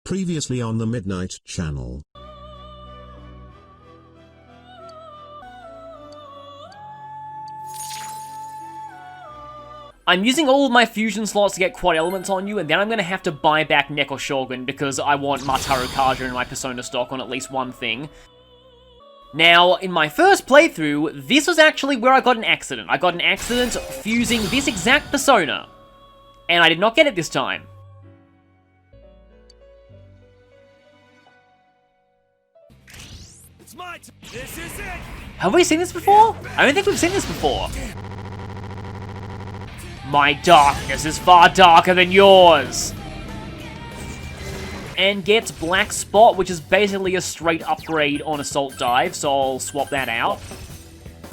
Previously on the Midnight Channel. I'm using all of my fusion slots to get quad elements on you, and then I'm going to have to buy back Neko Shogun because I want Mataru Kaja in my Persona stock on at least one thing. Now, in my first playthrough, this was actually where I got an accident. I got an accident fusing this exact Persona, and I did not get it this time. It's my turn. This is it. Have we seen this before? I don't think we've seen this before. My darkness is far darker than yours. And gets Black Spot, which is basically a straight upgrade on Assault Dive, so I'll swap that out.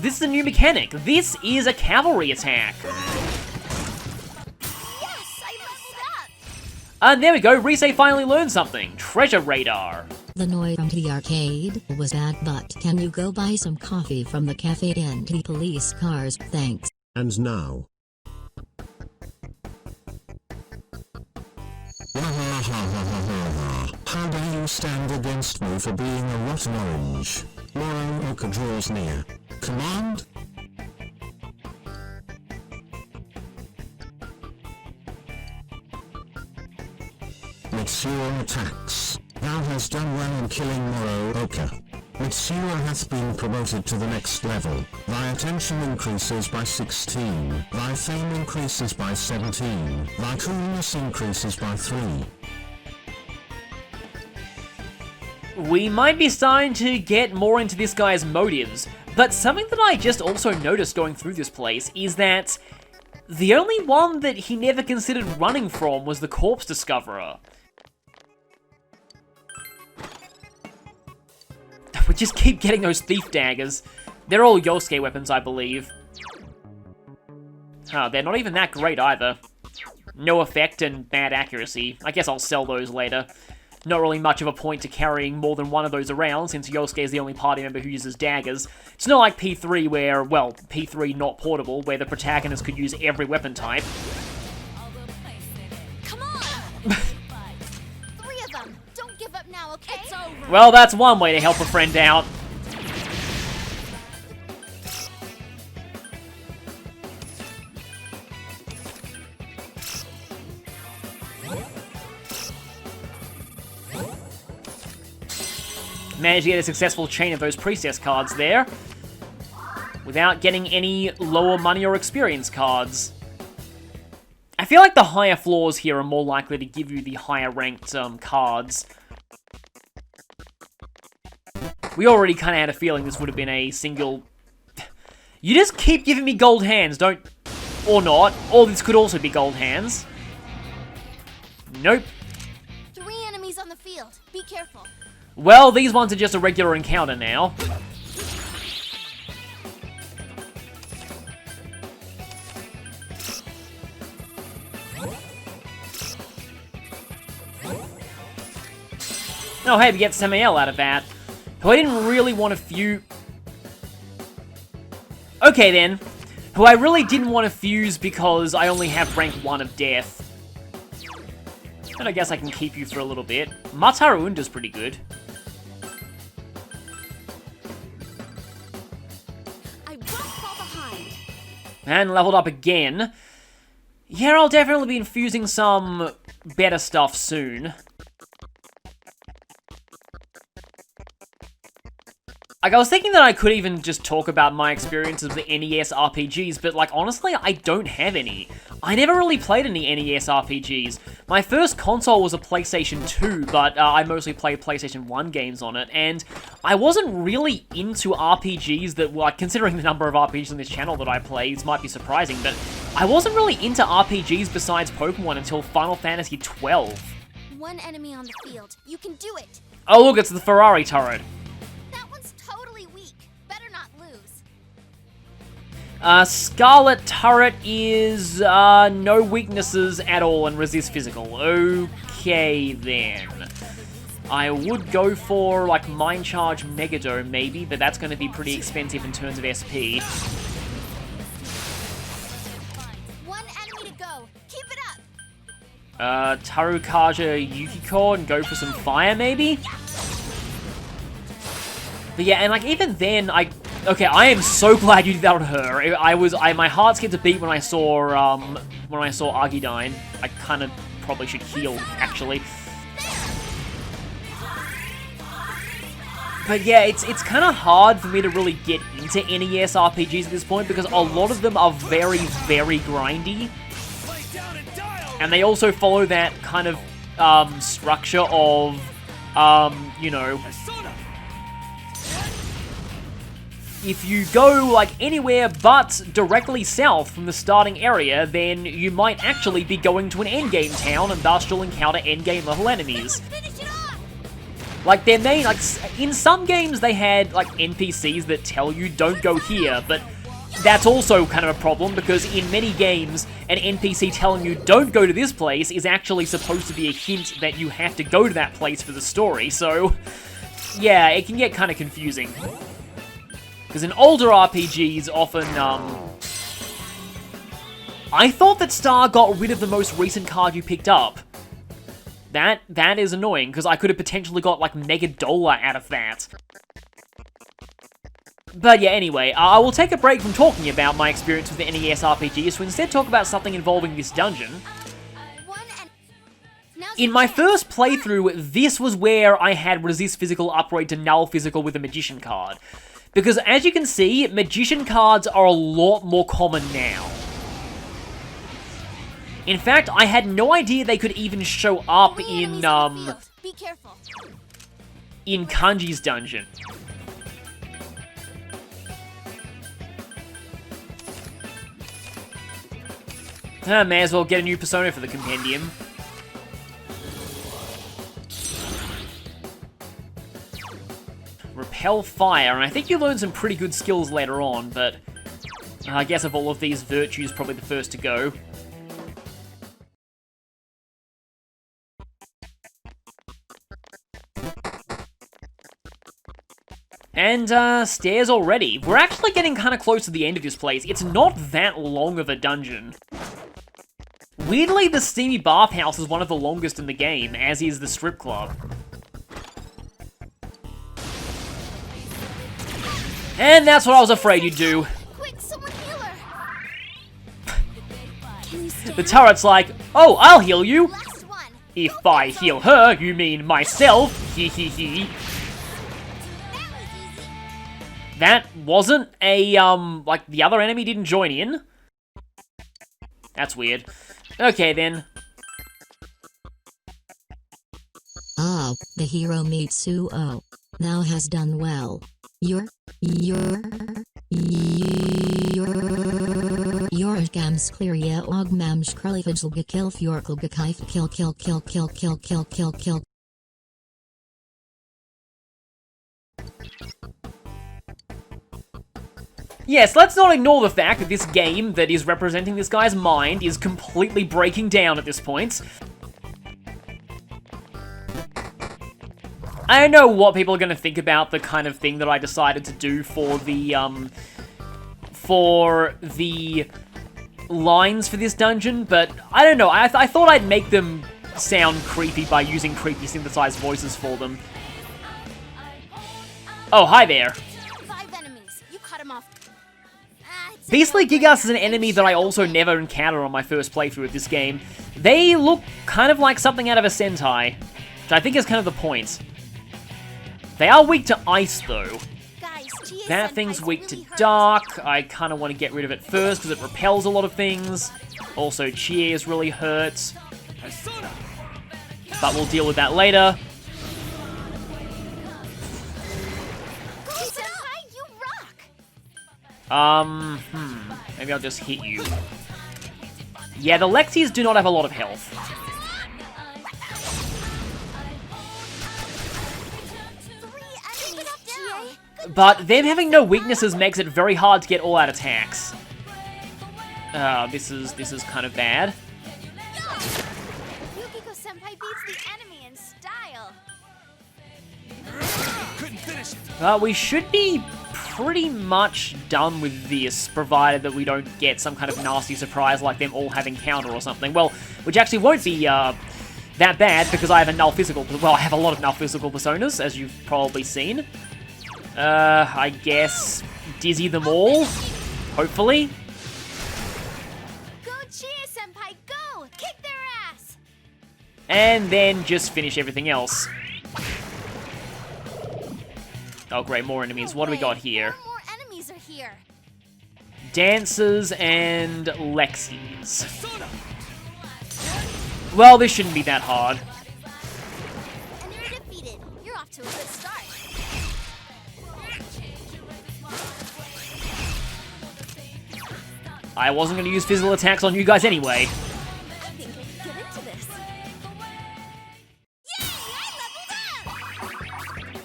This is a new mechanic. This is a cavalry attack. Yes, I leveled up! And there we go, Rise finally learned something. Treasure Radar. The noise from the arcade was bad, but can you go buy some coffee from the cafe and the police cars? Thanks. And now. How dare you stand against me for being a rotten orange? Moro Oka draws near. Command? Mitsuo attacks. Thou hast done well in killing Moro Oka. Mitsuo hath been promoted to the next level. Thy attention increases by 16. Thy fame increases by 17. Thy coolness increases by 3. We might be starting to get more into this guy's motives, but something that I just also noticed going through this place is that the only one that he never considered running from was the Corpse Discoverer. We just keep getting those thief daggers. They're all Yosuke weapons, I believe. Oh, they're not even that great either. No effect and bad accuracy. I guess I'll sell those later. Not really much of a point to carrying more than one of those around, since Yosuke is the only party member who uses daggers. It's not like P3 where, well, P3 not portable, where the protagonist could use every weapon type. Come on! 3 of them! Don't give up now, okay? It's over! Well, that's one way to help a friend out. Managed to get a successful chain of those priestess cards there, without getting any lower money or experience cards. I feel like the higher floors here are more likely to give you the higher ranked cards. We already kind of had a feeling this would have been a single... You just keep giving me gold hands, don't... Or not. Or this could also be gold hands. Nope. 3 enemies on the field. Be careful. Well, these ones are just a regular encounter now. Oh, hey, we get Samael out of that. Who I didn't really want to fuse... Okay, then. Who I really didn't want to fuse because I only have rank 1 of death. And I guess I can keep you for a little bit. Mataru Unda's pretty good. I won't fall behind. And leveled up again. Yeah, I'll definitely be infusing some better stuff soon. Like, I was thinking that I could even just talk about my experiences with NES RPGs, but, like, honestly, I don't have any. I never really played any NES RPGs. My first console was a PlayStation 2, but I mostly played PlayStation 1 games on it, and I wasn't really into RPGs that, like, considering the number of RPGs on this channel that I play, this might be surprising, but I wasn't really into RPGs besides Pokemon until Final Fantasy XII. 1 enemy on the field. You can do it. Oh, look, it's the Ferrari turret. That one's totally weak. Better not lose. Scarlet Turret is, no weaknesses at all and resists physical. Okay, then. I would go for, like, Mind Charge Megadome, maybe, but that's going to be pretty expensive in terms of SP. 1 enemy to go. Keep it up. Tarukaja Yukiko and go for some fire, maybe? But yeah, and like, even then, okay, I am so glad you did that on her. My heart skipped a beat when I saw Argidyne. I kind of probably should heal, actually. But yeah, it's kind of hard for me to really get into NES RPGs at this point because a lot of them are very, very grindy. And they also follow that kind of structure of, you know, if you go like anywhere but directly south from the starting area, then you might actually be going to an endgame town and thus you'll encounter endgame level enemies. Like, their main, like, in some games they had, like, NPCs that tell you don't go here, but that's also kind of a problem, because in many games, an NPC telling you don't go to this place is actually supposed to be a hint that you have to go to that place for the story, so yeah, it can get kind of confusing. Because in older RPGs, often, I thought that Star got rid of the most recent card you picked up. That is annoying, because I could have potentially got, like, Mega Dollar out of that. But yeah, anyway, I will take a break from talking about my experience with the NES RPGs to instead talk about something involving this dungeon. In my first playthrough, this was where I had Resist Physical upgrade to Null Physical with a Magician card. Because as you can see, Magician cards are a lot more common now. In fact, I had no idea they could even show up in, Be careful. in Kanji's dungeon. May as well get a new persona for the compendium. Repel fire, and I think you learn some pretty good skills later on, but I guess of all of these, Virtue's probably the first to go. And, stairs already. We're actually getting kind of close to the end of this place. It's not that long of a dungeon. Weirdly, the steamy bathhouse is one of the longest in the game, as is the strip club. And that's what I was afraid you'd do. Quick, someone heal her. Can you stand? The turret's like, oh, I'll heal you. Last one. If I heal her, you mean myself. Hee hee hee. That was easy. That wasn't a, like, the other enemy didn't join in? That's weird. Okay, then. Ah, the hero Mitsuo now has done well. Your gams clearia ogmams krelifidzelga kill fjorkelga kaif kill. Yes, let's not ignore the fact that this game that is representing this guy's mind is completely breaking down at this point. I don't know what people are going to think about the kind of thing that I decided to do for the lines for this dungeon, but I don't know, I thought I'd make them sound creepy by using creepy synthesized voices for them. Oh, hi there. 5 enemies. You cut him off. It's Beastly Gigas is an enemy that I also never encountered on my first playthrough of this game. They look kind of like something out of a Sentai, which I think is kind of the point. They are weak to ice, though. Guys, Chie That senpai's thing's weak really to hurt. dark. I kind of want to get rid of it first because it repels a lot of things. Also, Chie is really hurt. But we'll deal with that later. Go, senpai, you rock. Maybe I'll just hit you. Yeah, the Lexies do not have a lot of health. But them having no weaknesses makes it very hard to get all-out attacks. This is kind of bad. Yukiko senpai beats the enemy in style. We should be pretty much done with this, provided that we don't get some kind of nasty surprise like them all having counter or something. Well, which actually won't be that bad, because I have a null physical... Well, I have a lot of null physical personas, as you've probably seen. I guess dizzy them all, hopefully. Go cheer, Senpai, go! Kick their ass! And then just finish everything else. Oh great, more enemies. What do we got here? Four more enemies are here. Dancers and Lexis. Well, this shouldn't be that hard. And you're defeated. You're off to a good start. I wasn't going to use physical attacks on you guys anyway. I think I can get into this. Yay! I leveled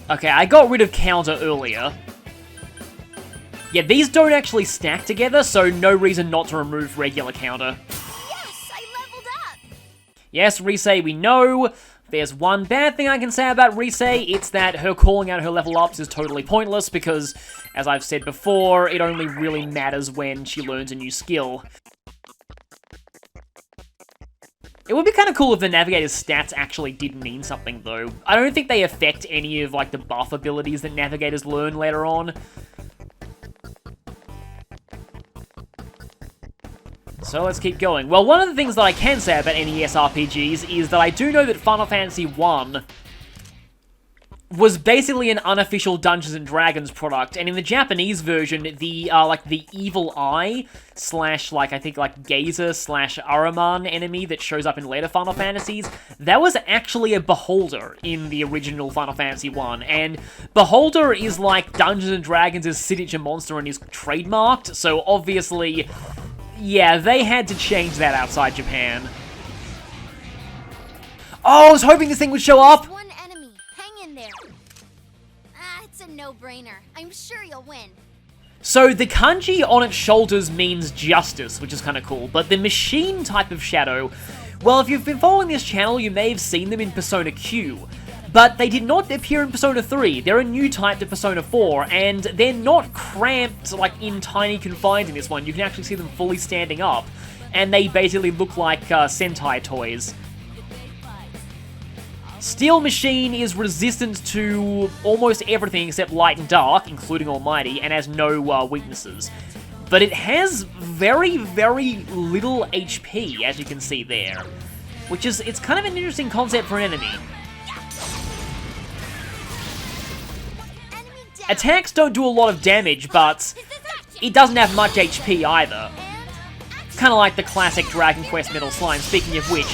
up! Okay, I got rid of counter earlier. Yeah, these don't actually stack together, so no reason not to remove regular counter. Yes, I leveled up! Yes, Rise, we know. There's one bad thing I can say about Rise, it's that her calling out her level ups is totally pointless because, as I've said before, it only really matters when she learns a new skill. It would be kind of cool if the Navigator's stats actually did mean something, though. I don't think they affect any of, like, the buff abilities that Navigators learn later on. So let's keep going. Well, one of the things that I can say about NES RPGs is that I do know that Final Fantasy I was basically an unofficial Dungeons & Dragons product, and in the Japanese version, the, like, the evil eye slash, like, I think, like, Gazer slash Araman enemy that shows up in later Final Fantasies, that was actually a Beholder in the original Final Fantasy I, and Beholder is, like, Dungeons & Dragons' signature monster and is trademarked, so obviously... yeah, they had to change that outside Japan. Oh, I was hoping this thing would show up! One enemy. Hang in there. Ah, it's a no-brainer. I'm sure you'll win. So the kanji on its shoulders means justice, which is kind of cool, but the machine type of shadow, well, if you've been following this channel, you may have seen them in Persona Q. But they did not appear in Persona 3, they're a new type to Persona 4, and they're not cramped, like, in tiny confines in this one, you can actually see them fully standing up, and they basically look like Sentai toys. Steel Machine is resistant to almost everything except light and dark, including Almighty, and has no weaknesses. But it has very, very little HP, as you can see there, which is, it's kind of an interesting concept for an enemy. Attacks don't do a lot of damage, but it doesn't have much HP either. Kind of like the classic Dragon Quest Metal Slime, speaking of which.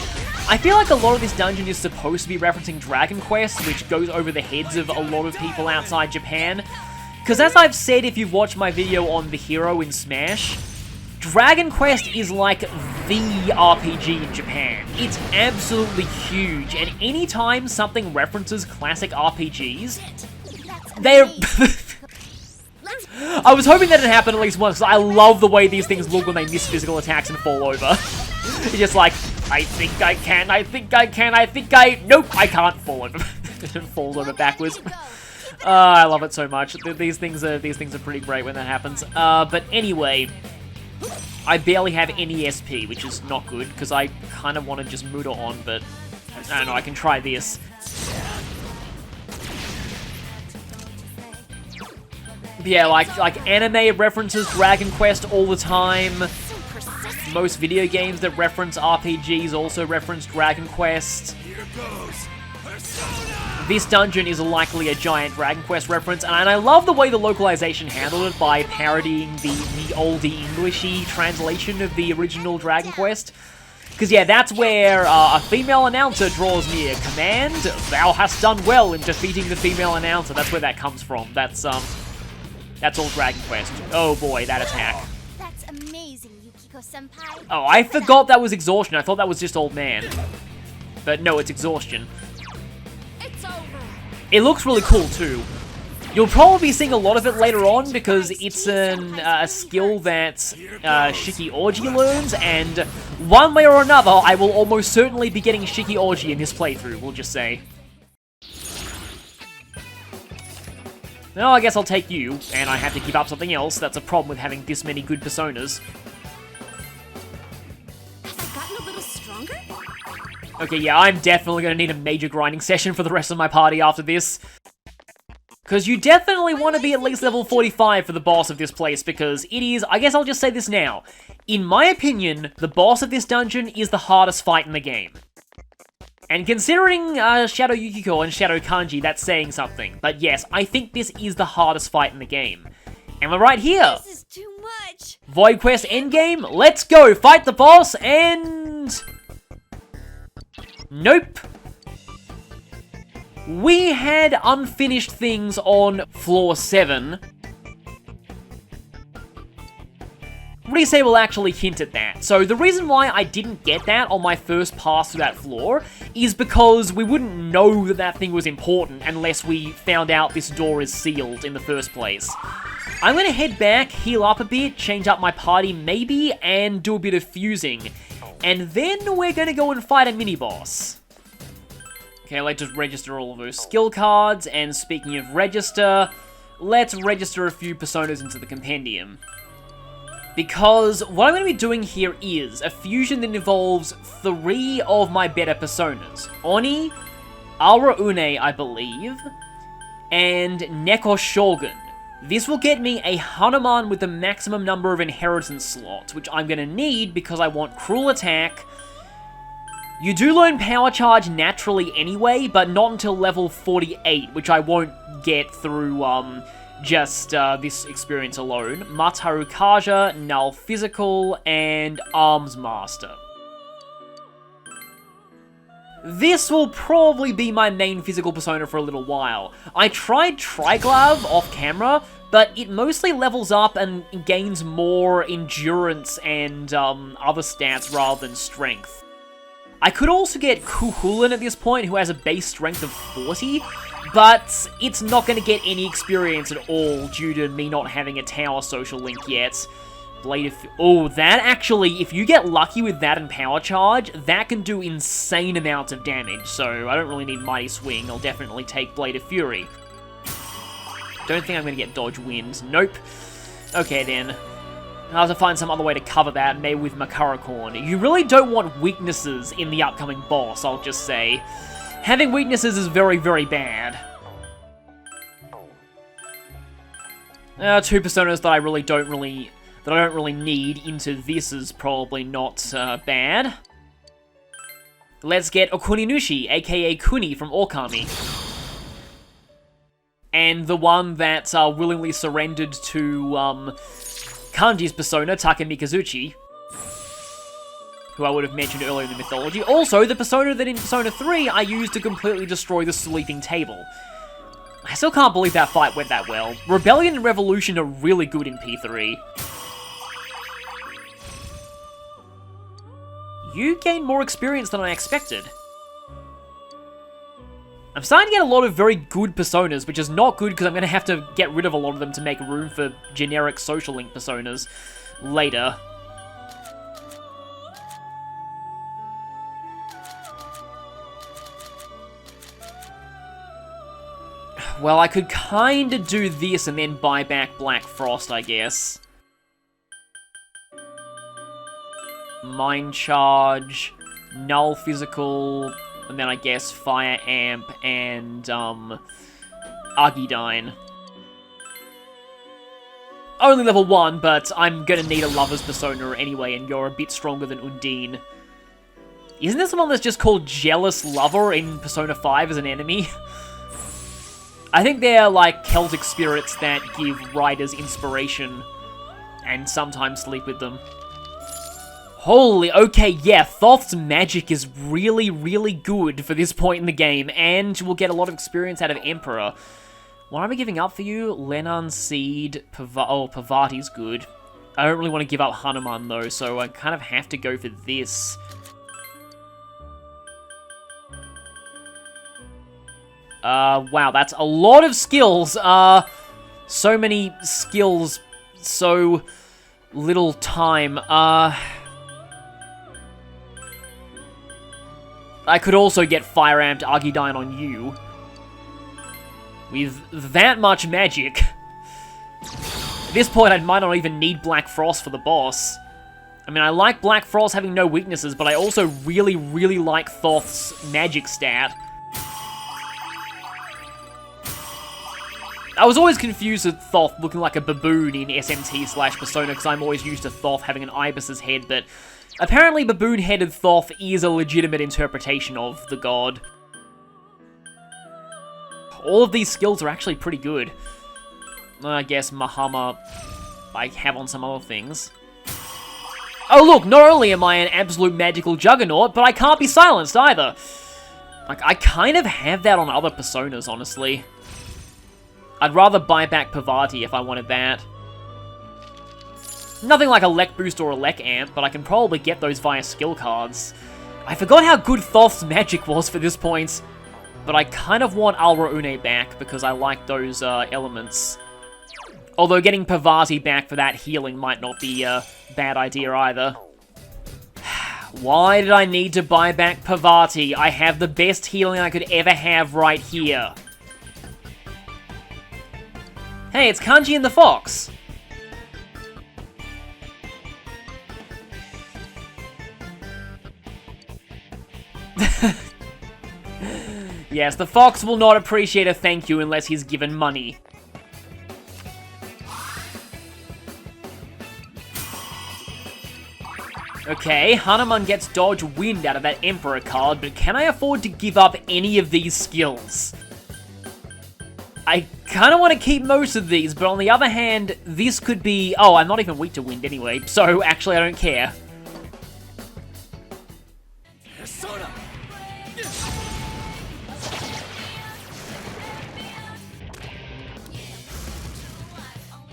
I feel like a lot of this dungeon is supposed to be referencing Dragon Quest, which goes over the heads of a lot of people outside Japan. Because as I've said, if you've watched my video on the hero in Smash, Dragon Quest is like the RPG in Japan. It's absolutely huge, and anytime something references classic RPGs, they're... I was hoping that it happened at least once, because I love the way these things look when they miss physical attacks and fall over. It's just like, I think I can, I think I can, I think I... Nope, I can't fall over. It falls over backwards. I love it so much. These things are pretty great when that happens. But anyway, I barely have any SP, which is not good, because I kind of want to just Muda on, but I don't know, I can try this. Yeah, like anime references Dragon Quest all the time. Most video games that reference RPGs also reference Dragon Quest. This dungeon is likely a giant Dragon Quest reference, and I love the way the localization handled it by parodying the oldie Englishy translation of the original Dragon Quest. Because, yeah, that's where a female announcer draws near. Command, thou hast done well in defeating the female announcer. That's where that comes from. That's all Dragon Quest. Oh boy, that attack. That's amazing, Yukiko-senpai. Oh, I forgot that was exhaustion. I thought that was just old man. But no, it's exhaustion. It's over. It looks really cool too. You'll probably be seeing a lot of it later on because it's a skill that Shiki Orji learns, and one way or another, I will almost certainly be getting Shiki Orji in this playthrough, we'll just say. No, I guess I'll take you, and I have to give up something else. That's a problem with having this many good personas. Have I gotten a little stronger? Okay, yeah, I'm definitely going to need a major grinding session for the rest of my party after this. Because you definitely want to be at least level 45 for the boss of this place, because it is, I guess I'll just say this now. In my opinion, the boss of this dungeon is the hardest fight in the game. And considering Shadow Yukiko and Shadow Kanji, that's saying something. But yes, I think this is the hardest fight in the game. And we're right here. This is too much. Void Quest Endgame, let's go! Fight the boss, and... Nope. We had unfinished things on floor 7. Resay will actually hint at that. So the reason why I didn't get that on my first pass through that floor is because we wouldn't know that that thing was important unless we found out this door is sealed in the first place. I'm gonna head back, heal up a bit, change up my party maybe, and do a bit of fusing. And then we're gonna go and fight a mini-boss. Okay, let's just register all of those skill cards, and speaking of register, let's register a few personas into the compendium. Because what I'm going to be doing here is a fusion that involves 3 of my better personas. Oni, Aura Une, I believe, and Neko Shogun. This will get me a Hanuman with the maximum number of inheritance slots, which I'm going to need because I want Cruel Attack. You do learn Power Charge naturally anyway, but not until level 48, which I won't get through, just this experience alone. Mataru Kaja, Null Physical, and Arms Master. This will probably be my main physical persona for a little while. I tried Triglav off camera, but it mostly levels up and gains more endurance and other stats rather than strength. I could also get Kuhulan at this point, who has a base strength of 40, but it's not going to get any experience at all due to me not having a tower social link yet. Blade of... Oh, that actually, if you get lucky with that and Power Charge, that can do insane amounts of damage, so I don't really need Mighty Swing. I'll definitely take Blade of Fury. Don't think I'm going to get Dodge Wind. Nope. Okay, then. I'll have to find some other way to cover that, maybe with Makarakorn. You really don't want weaknesses in the upcoming boss, I'll just say. Having weaknesses is very, very bad. 2 personas that I don't really need into this is probably not bad. Let's get Okuninushi, aka Kuni from Okami. And the one that willingly surrendered to Kanji's persona, Taka Mikazuchi, who I would have mentioned earlier in the mythology. Also, the persona that in Persona 3 I used to completely destroy the sleeping table. I still can't believe that fight went that well. Rebellion and Revolution are really good in P3. You gain more experience than I expected. I'm starting to get a lot of very good personas, which is not good because I'm going to have to get rid of a lot of them to make room for generic social link personas later. Well, I could kinda do this and then buy back Black Frost, I guess. Mind Charge, Null Physical, and then I guess Fire Amp and, Argidyne. Only level 1, but I'm gonna need a Lover's Persona anyway, and you're a bit stronger than Undine. Isn't there someone that's just called Jealous Lover in Persona 5 as an enemy? I think they're like Celtic spirits that give riders inspiration and sometimes sleep with them. Holy, okay, yeah, Thoth's magic is really, really good for this point in the game, and we'll get a lot of experience out of Emperor. What am I giving up for you? Lenon, Seed, Pavati's good. I don't really want to give up Hanuman though, so I kind of have to go for this. Wow, that's a lot of skills. So many skills, so little time. I could also get Fire Amped Argidyne on you. with that much magic. At this point, I might not even need Black Frost for the boss. I mean, I like Black Frost having no weaknesses, but I also really, really like Thoth's magic stat. I was always confused with Thoth looking like a baboon in SMT/Persona, because I'm always used to Thoth having an ibis's head, but apparently baboon-headed Thoth is a legitimate interpretation of the god. All of these skills are actually pretty good. I guess Mahama I have on some other things. Oh look, not only am I an absolute magical juggernaut, but I can't be silenced either. Like, I kind of have that on other personas, honestly. I'd rather buy back Parvati if I wanted that. Nothing like a Lek Boost or a Lek Amp, but I can probably get those via skill cards. I forgot how good Thoth's magic was for this point, but I kind of want Alra Une back because I like those elements. Although getting Parvati back for that healing might not be a bad idea either. Why did I need to buy back Parvati? I have the best healing I could ever have right here. Hey, it's Kanji and the Fox. Yes, the Fox will not appreciate a thank you unless he's given money. Okay, Hanuman gets Dodge Wind out of that Emperor card, but can I afford to give up any of these skills? I kind of want to keep most of these, but on the other hand, this could be... Oh, I'm not even weak to Wind anyway, so actually I don't care.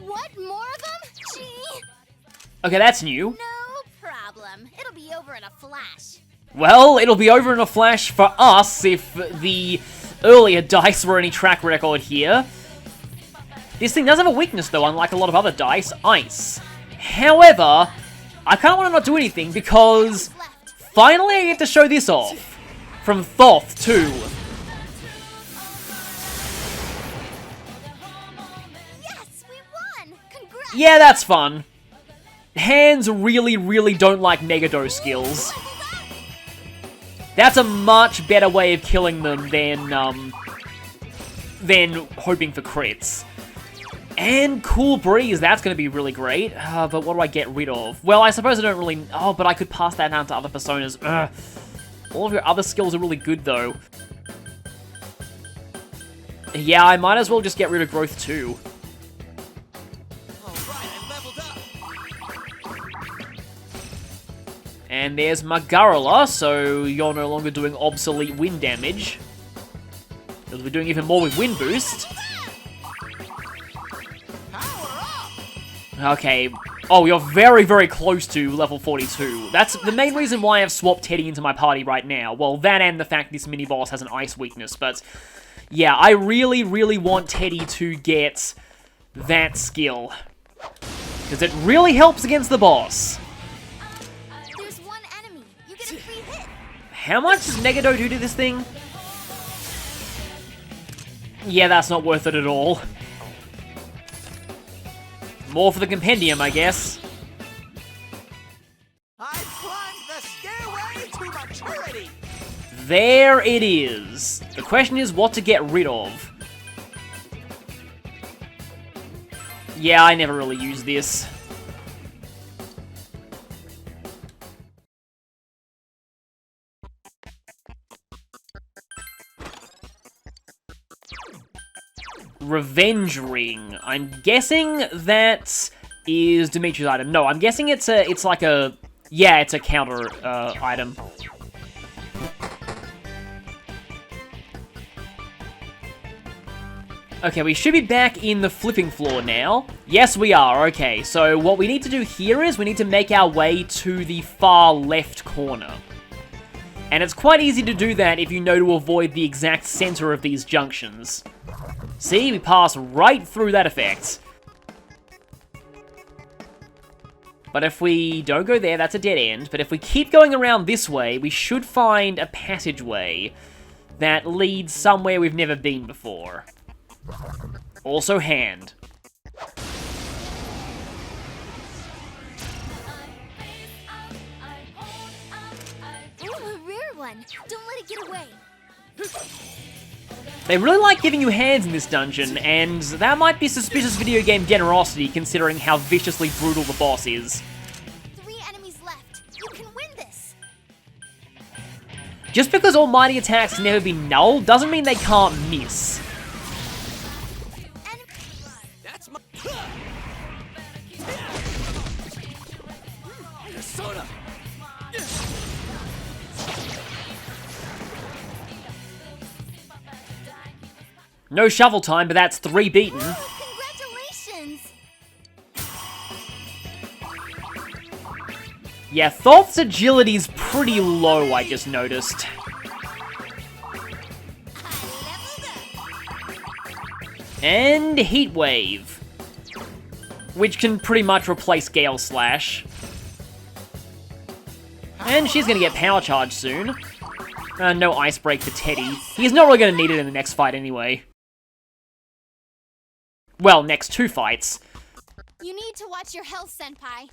What, more of them? Gee. Okay, that's new. No problem. It'll be over in a flash. Well, it'll be over in a flash for us if the earlier dice were any track record here. This thing does have a weakness though, unlike a lot of other dice, Ice. However, I kind of want to not do anything because finally I get to show this off. From Thoth too. Yes, we won! Congrats! Yeah, that's fun. Hands really, really don't like Megadose skills. That's a much better way of killing them than hoping for crits. And Cool Breeze, that's going to be really great. But what do I get rid of? Well, I suppose I don't really... Oh, but I could pass that down to other personas. Ugh. All of your other skills are really good, though. Yeah, I might as well just get rid of Growth too. And there's Magarala, so you're no longer doing obsolete wind damage. You'll be doing even more with Wind Boost. Okay. Oh, you're very, very close to level 42. That's the main reason why I've swapped Teddy into my party right now. Well, that and the fact this mini-boss has an ice weakness, but... Yeah, I really, really want Teddy to get that skill. Because it really helps against the boss. There's one enemy. You get a free hit. How much does Negado do to this thing? Yeah, that's not worth it at all. More for the compendium, I guess. I climbed the stairway to maturity. There it is. The question is what to get rid of. Yeah, I never really use this. Revenge Ring. I'm guessing that is Dimitri's item. No, I'm guessing it's like a... Yeah, it's a counter item. Okay, we should be back in the flipping floor now. Yes, we are. Okay, so what we need to do here is we need to make our way to the far left corner. And it's quite easy to do that if you know to avoid the exact center of these junctions. See, we pass right through that effect. But if we don't go there, that's a dead end. But if we keep going around this way, we should find a passageway that leads somewhere we've never been before. Also hand. Ooh, a rare one. Don't let it get away. They really like giving you hands in this dungeon, and that might be suspicious video game generosity considering how viciously brutal the boss is. 3 enemies left. You can win this. Just because almighty attacks can never be null doesn't mean they can't miss. That's my Persona. No shovel time, but that's 3 beaten. Congratulations. Yeah, Thoth's agility's pretty low, I just noticed. And Heat Wave, which can pretty much replace Gale Slash. And she's gonna get Power Charge soon. No Ice Break for Teddy. He's not really gonna need it in the next fight anyway. Well, next 2 fights. You need to watch your health, Senpai.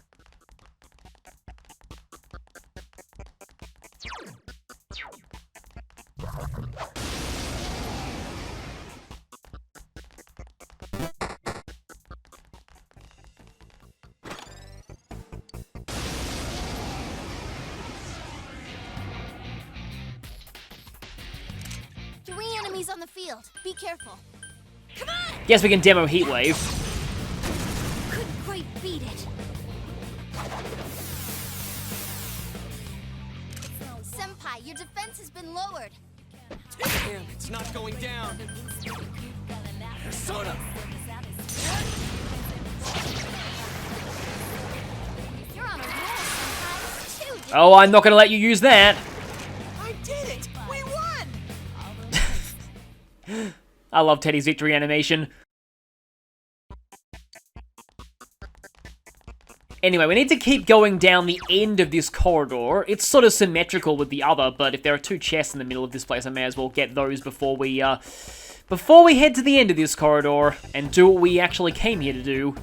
Three enemies on the field. Be careful. Come on! Guess we can demo Heat Wave. Couldn't quite beat it. Senpai, your defense has been lowered. Damn, it's not going down. Persona. You're on a roll, Senpai. It's 2. Oh, I'm not gonna let you use that. I did it. We won. I love Teddy's victory animation. Anyway, we need to keep going down the end of this corridor. It's sort of symmetrical with the other, but if there are 2 chests in the middle of this place, I may as well get those before we head to the end of this corridor and do what we actually came here to do.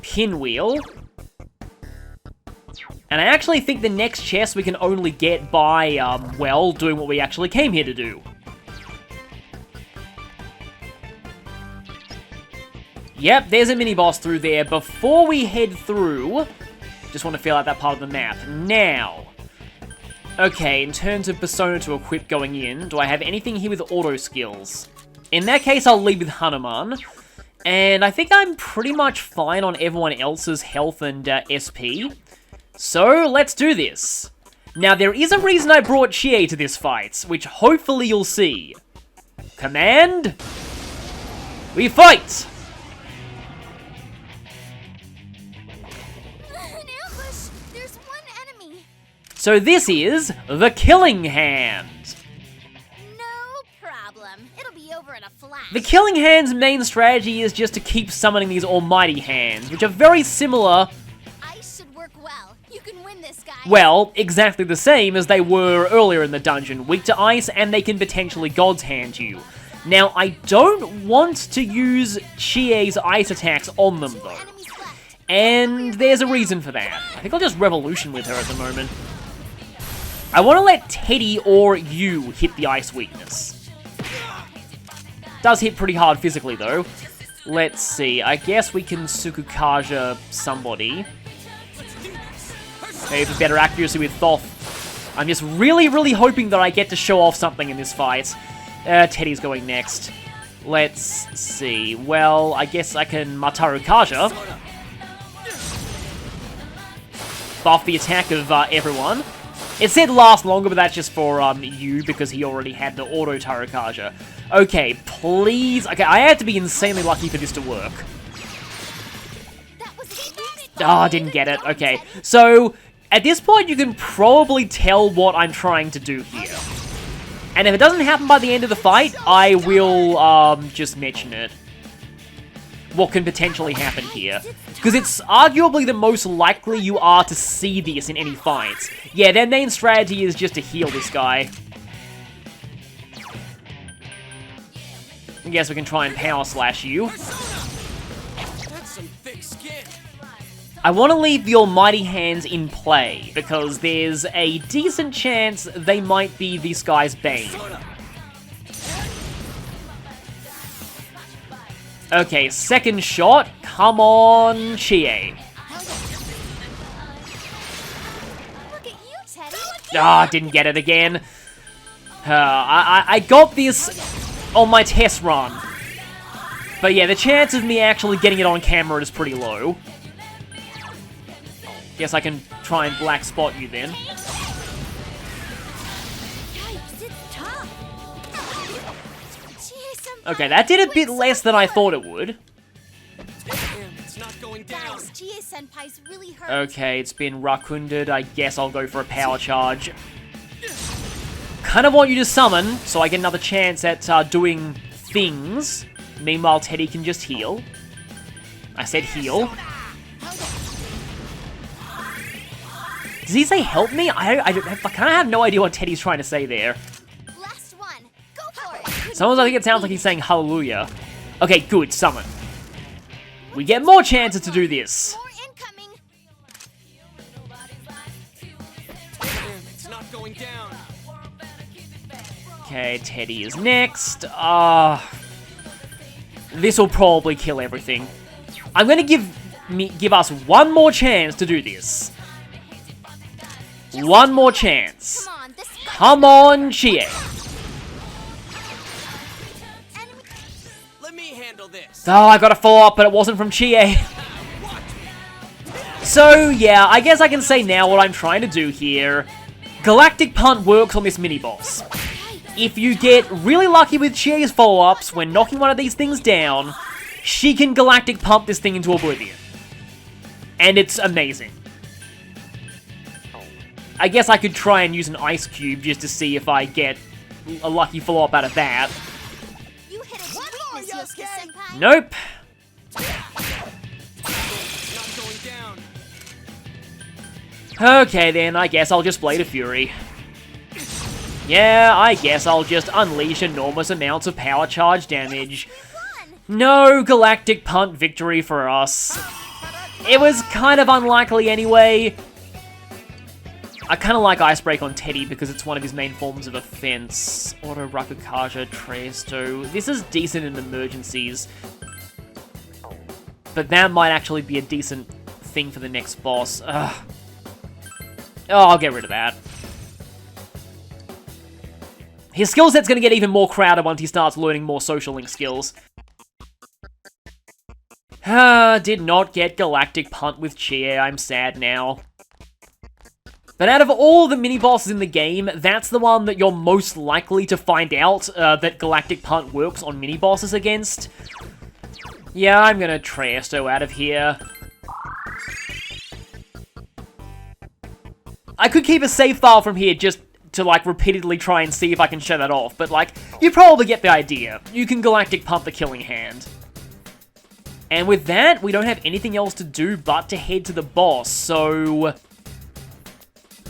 Pinwheel. And I actually think the next chest we can only get by, well, doing what we actually came here to do. Yep, there's a mini-boss through there. Before we head through, just want to feel out that part of the map. Now, okay, in terms of Persona to equip going in, do I have anything here with auto skills? In that case, I'll lead with Hanuman. And I think I'm pretty much fine on everyone else's health and SP. So, let's do this. Now, there is a reason I brought Chie to this fight, which hopefully you'll see. Command... we fight! An ambush! There's one enemy. So this is the Killing Hand. No problem. It'll be over in a flash. The Killing Hand's main strategy is just to keep summoning these almighty hands, which are very similar... Ice should work well. You can win this, guy. well, exactly the same as they were earlier in the dungeon. Weak to ice, and they can potentially God's Hand you. Now, I don't want to use Chie's ice attacks on them, though. Enemies left. And there's a reason for that. I think I'll just Revolution with her at the moment. I want to let Teddy or you hit the ice weakness. Does hit pretty hard physically, though. Let's see. I guess we can Sukukaja somebody. Maybe for better accuracy with Thoth. I'm just really, really hoping that I get to show off something in this fight. Teddy's going next. Let's see. Well, I guess I can Mataru Kaja. Buff the attack of everyone. It said last longer, but that's just for you, because he already had the auto Tarukaja. Okay, please. Okay, I had to be insanely lucky for this to work. Ah, didn't get it. Okay, so at this point, you can probably tell what I'm trying to do here. And if it doesn't happen by the end of the fight, I will just mention it. what can potentially happen here. Because it's arguably the most likely you are to see this in any fights. Yeah, their main strategy is just to heal this guy. I guess we can try and power slash you. That's some thick skin. I want to leave the almighty hands in play, because there's a decent chance they might be this guy's bane. Okay, second shot. Come on, Chie. Look at you, Teddy. Ah, didn't get it again. I got this on my test run. But yeah, the chance of me actually getting it on camera is pretty low. Guess I can try and black spot you then. Yikes, it's tough. Chie-senpai, Okay, that did a bit less than I thought it would. Damn, it's not going down. Guys, Chie-senpai's really hurt. Okay, it's been Rakunded. I guess I'll go for a power charge. Kind of want you to summon, so I get another chance at doing things. Meanwhile, Teddy can just heal. I said heal. Does he say help me? I kind of have no idea what Teddy's trying to say there. Last one. Go for it. Sometimes I think it sounds like he's saying hallelujah. Okay, good, summon. We get more chances to do this. More incoming. Damn, it's not going down. Okay, Teddy is next. This will probably kill everything. I'm gonna give us one more chance to do this. One more chance. Come on, this Come on, Chie. enemy. Let me handle this. Oh, I got a follow-up, but it wasn't from Chie. So, yeah, I guess I can say now what I'm trying to do here. Galactic Punt works on this mini-boss. If you get really lucky with Chie's follow-ups when knocking one of these things down, she can Galactic Pump this thing into oblivion. And it's amazing. I guess I could try and use an Ice Cube just to see if I get a lucky follow-up out of that. You hit its One more, weakness, Yosuke. Yosuke-senpai. Nope. It's not going down. Okay then, I guess I'll just Blade of Fury. Yeah, I guess I'll just unleash enormous amounts of power charge damage. No Galactic Punt victory for us. It was kind of unlikely anyway. I kind of like Ice Break on Teddy because it's one of his main forms of offense. Auto Rakukaja, Tresto. This is decent in emergencies. But that might actually be a decent thing for the next boss. Ugh. Oh, I'll get rid of that. His skill set's gonna get even more crowded once he starts learning more social link skills. Did not get Galactic Punt with Chie, I'm sad now. But out of all the mini-bosses in the game, that's the one that you're most likely to find out that Galactic Punt works on mini-bosses against. Yeah, I'm gonna Tresto out of here. I could keep a save file from here just to, like, repeatedly try and see if I can show that off, but, like, you probably get the idea. You can Galactic Pump the Killing Hand. And with that, we don't have anything else to do but to head to the boss, so...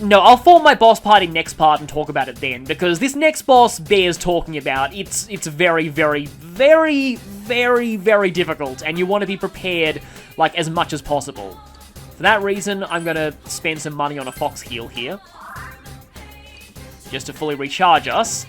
No, I'll form my boss party next part and talk about it then, because this next boss bears talking about. It's very, very, very, very, very difficult, and you want to be prepared, like, as much as possible. For that reason, I'm gonna spend some money on a Fox Heal here. Just to fully recharge us.